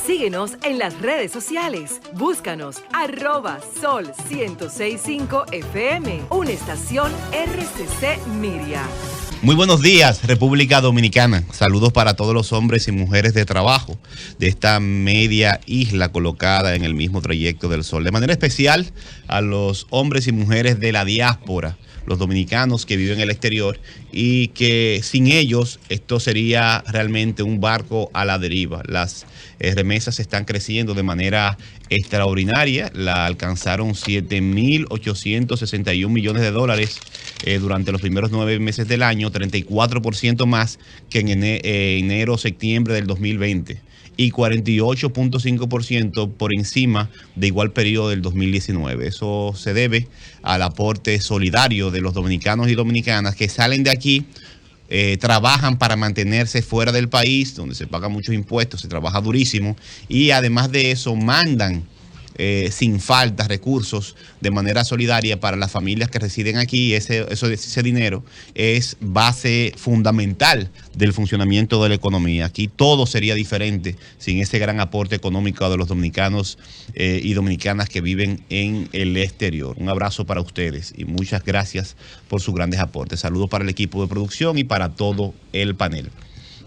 Síguenos en las redes sociales. Búscanos @Sol1065 FM, una estación RCC Miria. Muy buenos días, República Dominicana. Saludos para todos los hombres y mujeres de trabajo de esta media isla colocada en el mismo trayecto del sol. De manera especial a los hombres y mujeres de la diáspora, los dominicanos que viven en el exterior y que sin ellos esto sería realmente un barco a la deriva. Las remesas están creciendo de manera extraordinaria, la alcanzaron $7.861 millones durante los primeros 9 meses del año, 34% más que en enero-septiembre del 2020 y 48.5% por encima de igual periodo del 2019. Eso se debe al aporte solidario de los dominicanos y dominicanas que salen de aquí, trabajan para mantenerse fuera del país, donde se pagan muchos impuestos, se trabaja durísimo, y además de eso mandan sin falta recursos de manera solidaria para las familias que residen aquí. Ese dinero es base fundamental del funcionamiento de la economía. Aquí todo sería diferente sin ese gran aporte económico de los dominicanos y dominicanas que viven en el exterior. Un abrazo para ustedes y muchas gracias por sus grandes aportes. Saludos para el equipo de producción y para todo el panel.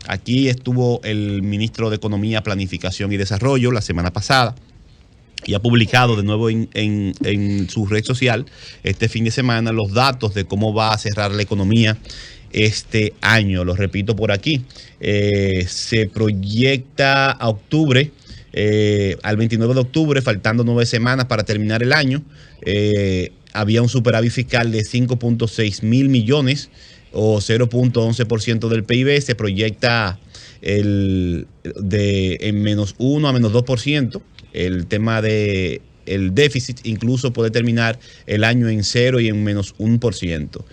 Aquí estuvo el ministro de Economía, Planificación y Desarrollo la semana pasada, y ha publicado de nuevo en su red social este fin de semana los datos de cómo va a cerrar la economía este año. Lo repito por aquí. Se proyecta a octubre, al 29 de octubre, faltando 9 semanas para terminar el año. Había un superávit fiscal de 5.6 mil millones o 0.11% del PIB. Se proyecta en -1 a -2%. El tema de el déficit incluso puede terminar el año en 0 y en -1%.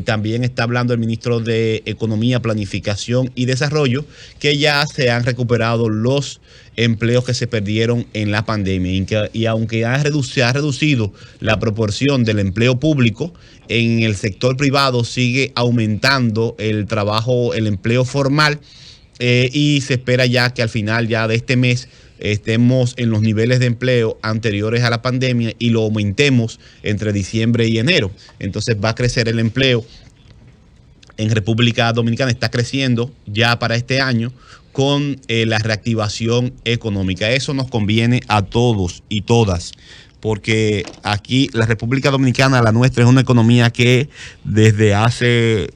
También está hablando el ministro de Economía, Planificación y Desarrollo que ya se han recuperado los empleos que se perdieron en la pandemia y aunque se ha reducido la proporción del empleo público, en el sector privado sigue aumentando el trabajo, el empleo formal, y se espera ya que al final ya de este mes estemos en los niveles de empleo anteriores a la pandemia y lo aumentemos entre diciembre y enero. Entonces va a crecer el empleo en República Dominicana, está creciendo ya para este año con la reactivación económica. Eso nos conviene a todos y todas, porque aquí la República Dominicana, la nuestra, es una economía que desde hace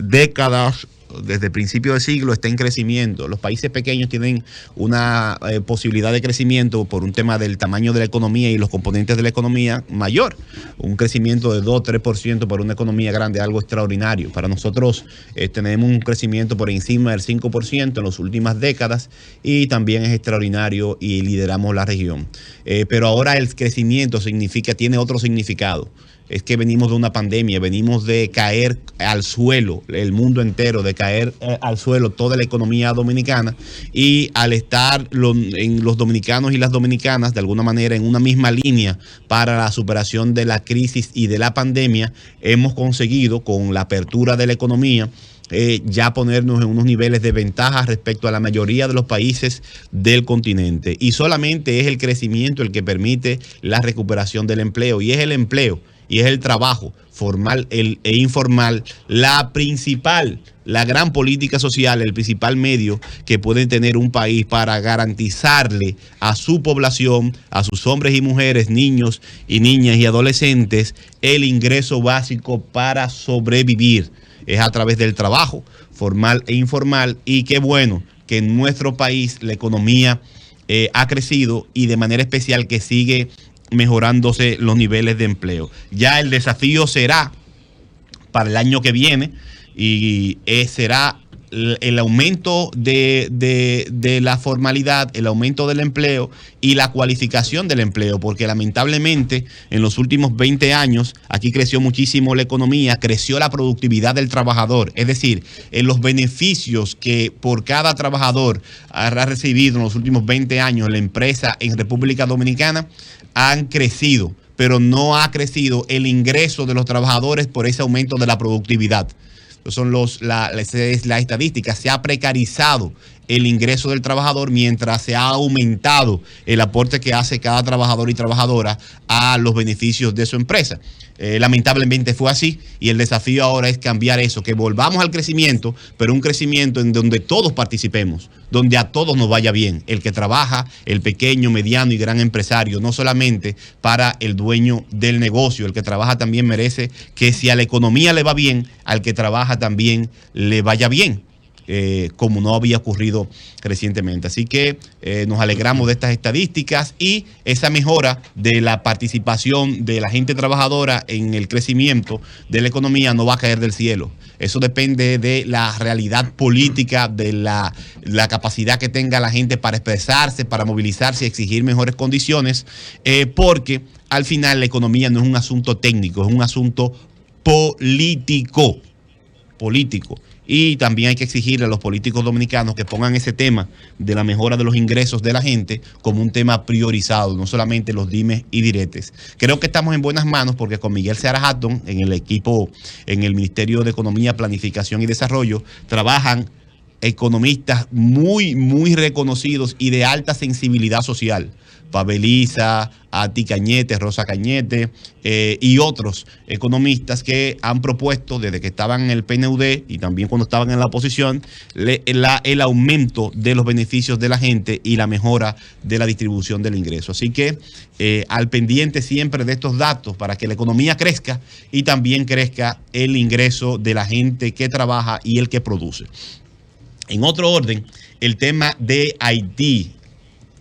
décadas, desde el principio del siglo, está en crecimiento. Los países pequeños tienen una posibilidad de crecimiento por un tema del tamaño de la economía y los componentes de la economía mayor. Un crecimiento de 2-3% para una economía grande, algo extraordinario. Para nosotros tenemos un crecimiento por encima del 5% en las últimas décadas y también es extraordinario y lideramos la región. Pero ahora el crecimiento tiene otro significado. Es que venimos de una pandemia, venimos de caer al suelo, el mundo entero, de caer al suelo toda la economía dominicana, y al estar los dominicanos y las dominicanas de alguna manera en una misma línea para la superación de la crisis y de la pandemia, hemos conseguido con la apertura de la economía ya ponernos en unos niveles de ventaja respecto a la mayoría de los países del continente. Y solamente es el crecimiento el que permite la recuperación del empleo, y es el empleo y es el trabajo formal e informal la gran política social, el principal medio que puede tener un país para garantizarle a su población, a sus hombres y mujeres, niños y niñas y adolescentes, el ingreso básico para sobrevivir. Es a través del trabajo formal e informal, y qué bueno que en nuestro país la economía ha crecido y de manera especial que sigue mejorándose los niveles de empleo. Ya el desafío será para el año que viene y será el aumento de la formalidad, el aumento del empleo y la cualificación del empleo, porque lamentablemente en los últimos 20 años aquí creció muchísimo la economía, creció la productividad del trabajador, es decir, en los beneficios que por cada trabajador ha recibido en los últimos 20 años la empresa en República Dominicana han crecido, pero no ha crecido el ingreso de los trabajadores por ese aumento de la productividad. Son la estadística. Se ha precarizado el ingreso del trabajador mientras se ha aumentado el aporte que hace cada trabajador y trabajadora a los beneficios de su empresa. Lamentablemente fue así y el desafío ahora es cambiar eso, que volvamos al crecimiento, pero un crecimiento en donde todos participemos, donde a todos nos vaya bien, el que trabaja, el pequeño, mediano y gran empresario, no solamente para el dueño del negocio. El que trabaja también merece que si a la economía le va bien, al que trabaja también le vaya bien. Como no había ocurrido recientemente. Así que nos alegramos de estas estadísticas y esa mejora de la participación de la gente trabajadora en el crecimiento de la economía no va a caer del cielo. Eso depende de la realidad política, de la capacidad que tenga la gente para expresarse, para movilizarse y exigir mejores condiciones, porque al final la economía no es un asunto técnico, es un asunto político. Y también hay que exigirle a los políticos dominicanos que pongan ese tema de la mejora de los ingresos de la gente como un tema priorizado, no solamente los dimes y diretes. Creo que estamos en buenas manos porque con Miguel Seara Hatton, en el equipo, en el Ministerio de Economía, Planificación y Desarrollo, trabajan economistas muy reconocidos y de alta sensibilidad social. Pabeliza, Ati Cañete, Rosa Cañete y otros economistas que han propuesto desde que estaban en el PNUD y también cuando estaban en la oposición el aumento de los beneficios de la gente y la mejora de la distribución del ingreso. Así que al pendiente siempre de estos datos para que la economía crezca y también crezca el ingreso de la gente que trabaja y el que produce. En otro orden, el tema de Haití.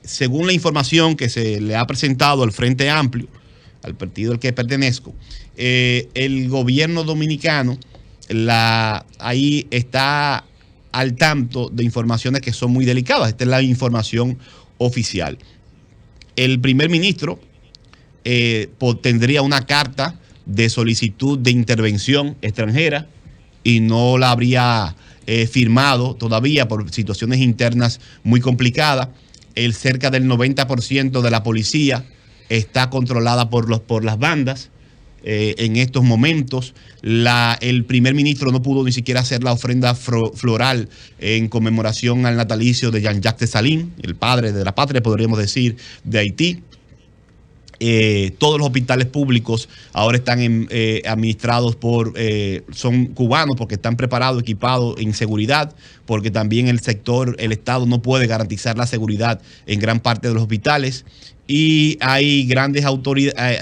Según la información que se le ha presentado al Frente Amplio, al partido al que pertenezco, el gobierno dominicano ahí está al tanto de informaciones que son muy delicadas. Esta es la información oficial. El primer ministro tendría una carta de solicitud de intervención extranjera y no la habría firmado todavía por situaciones internas muy complicadas. Cerca del 90% de la policía está controlada por las bandas. En estos momentos, el primer ministro no pudo ni siquiera hacer la ofrenda floral en conmemoración al natalicio de Jean-Jacques Dessalines, el padre de la patria, podríamos decir, de Haití. Todos los hospitales públicos ahora están administrados son cubanos porque están preparados, equipados en seguridad, porque también el Estado no puede garantizar la seguridad en gran parte de los hospitales. Y hay grandes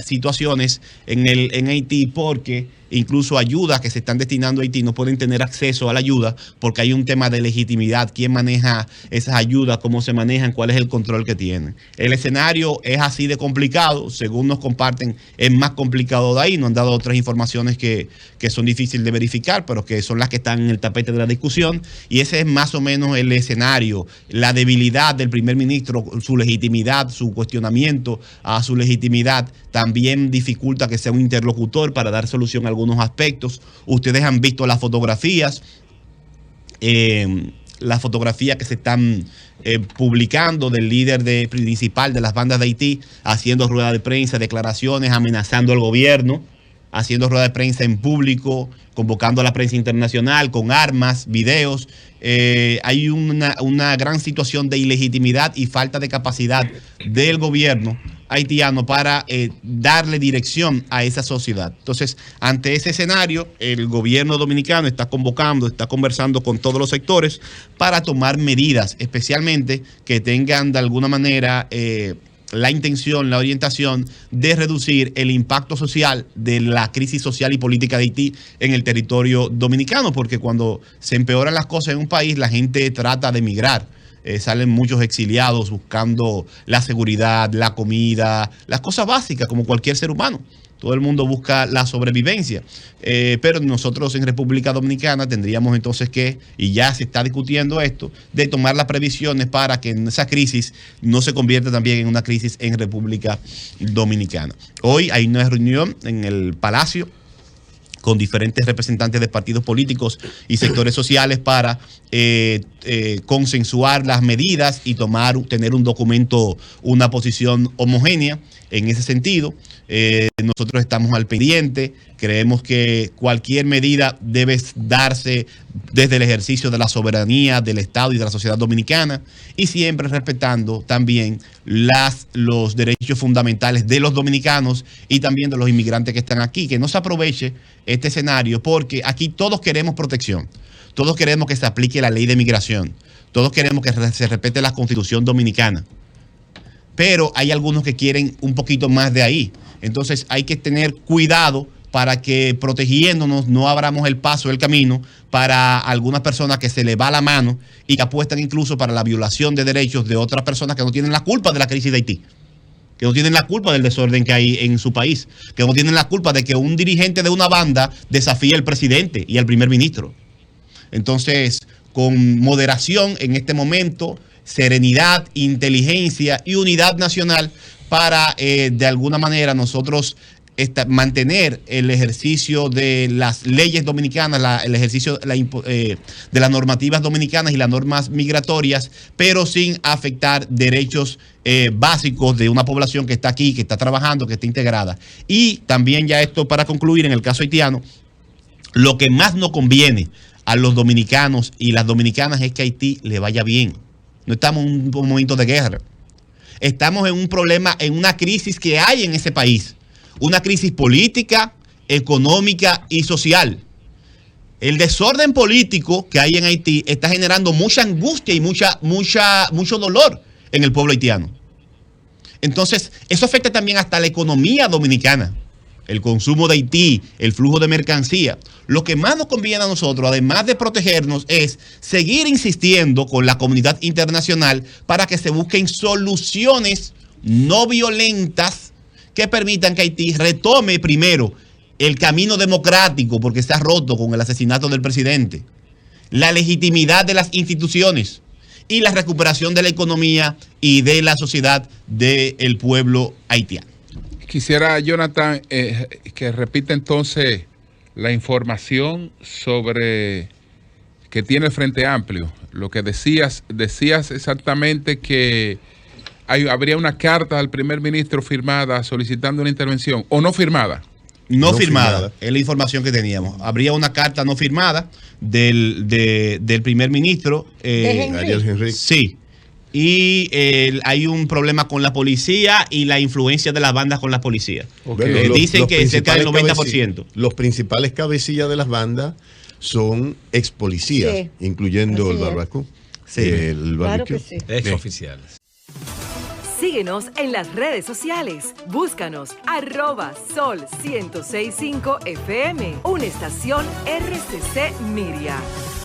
situaciones en Haití porque incluso ayudas que se están destinando a Haití no pueden tener acceso a la ayuda porque hay un tema de legitimidad. ¿Quién maneja esas ayudas? ¿Cómo se manejan? ¿Cuál es el control que tienen? El escenario es así de complicado. Según nos comparten, es más complicado de ahí. Nos han dado otras informaciones que son difíciles de verificar, pero que son las que están en el tapete de la discusión. Y ese es más o menos el escenario. La debilidad del primer ministro, su legitimidad, su cuestionamiento a su legitimidad, también dificulta que sea un interlocutor para dar solución a algunos aspectos. Ustedes han visto las fotografías que se están publicando del líder principal de las bandas de Haití, haciendo rueda de prensa, declaraciones, amenazando al gobierno, haciendo rueda de prensa en público, convocando a la prensa internacional con armas, videos. Hay una gran situación de ilegitimidad y falta de capacidad del gobierno haitiano para darle dirección a esa sociedad. Entonces, ante ese escenario, el gobierno dominicano está conversando con todos los sectores para tomar medidas, especialmente que tengan de alguna manera la intención, la orientación de reducir el impacto social de la crisis social y política de Haití en el territorio dominicano, porque cuando se empeoran las cosas en un país, la gente trata de emigrar. Salen muchos exiliados buscando la seguridad, la comida, las cosas básicas como cualquier ser humano. Todo el mundo busca la sobrevivencia, pero nosotros en República Dominicana tendríamos entonces y ya se está discutiendo esto, de tomar las previsiones para que esa crisis no se convierta también en una crisis en República Dominicana. Hoy hay una reunión en el Palacio con diferentes representantes de partidos políticos y sectores sociales para consensuar las medidas y tener un documento, una posición homogénea. en ese sentido. Nosotros estamos al pendiente, creemos que cualquier medida debe darse desde el ejercicio de la soberanía del Estado y de la sociedad dominicana, y siempre respetando también los derechos fundamentales de los dominicanos y también de los inmigrantes que están aquí. Que no se aproveche este escenario, porque aquí todos queremos protección, todos queremos que se aplique la ley de migración, todos queremos que se respete la Constitución dominicana, pero hay algunos que quieren un poquito más de ahí. Entonces hay que tener cuidado para que, protegiéndonos, no abramos el paso, el camino para algunas personas que se les va la mano y que apuestan incluso para la violación de derechos de otras personas que no tienen la culpa de la crisis de Haití, que no tienen la culpa del desorden que hay en su país, que no tienen la culpa de que un dirigente de una banda desafíe al presidente y al primer ministro. Entonces, con moderación en este momento, serenidad, inteligencia y unidad nacional para, de alguna manera, nosotros mantener el ejercicio de las leyes dominicanas, el ejercicio de las normativas dominicanas y las normas migratorias, pero sin afectar derechos básicos de una población que está aquí, que está trabajando, que está integrada. Y también, ya esto para concluir, en el caso haitiano, lo que más nos conviene a los dominicanos y las dominicanas es que a Haití le vaya bien. No estamos en un momento de guerra. Estamos en un problema, en una crisis que hay en ese país. Una crisis política, económica y social. El desorden político que hay en Haití está generando mucha angustia y mucho dolor en el pueblo haitiano. Entonces, eso afecta también hasta la economía dominicana. El consumo de Haití, el flujo de mercancía. Lo que más nos conviene a nosotros, además de protegernos, es seguir insistiendo con la comunidad internacional para que se busquen soluciones no violentas que permitan que Haití retome primero el camino democrático, porque se ha roto con el asesinato del presidente, la legitimidad de las instituciones y la recuperación de la economía y de la sociedad del pueblo haitiano. Quisiera, Jonathan, que repita entonces la información sobre que tiene el Frente Amplio. Lo que decías exactamente que habría una carta al primer ministro firmada solicitando una intervención, ¿o no firmada? No firmada, es la información que teníamos. Habría una carta no firmada del primer ministro. Ariel Henry. Sí. Y hay un problema con la policía y la influencia de las bandas con la policía. Okay. Dicen que es cerca del 90%. Los principales cabecillas de las bandas son ex policías, sí, incluyendo el Barbacoa. Sí. Claro que sí. Ex oficiales. Síguenos en las redes sociales. Búscanos @Sol 106.5 FM, una estación RCC Miria.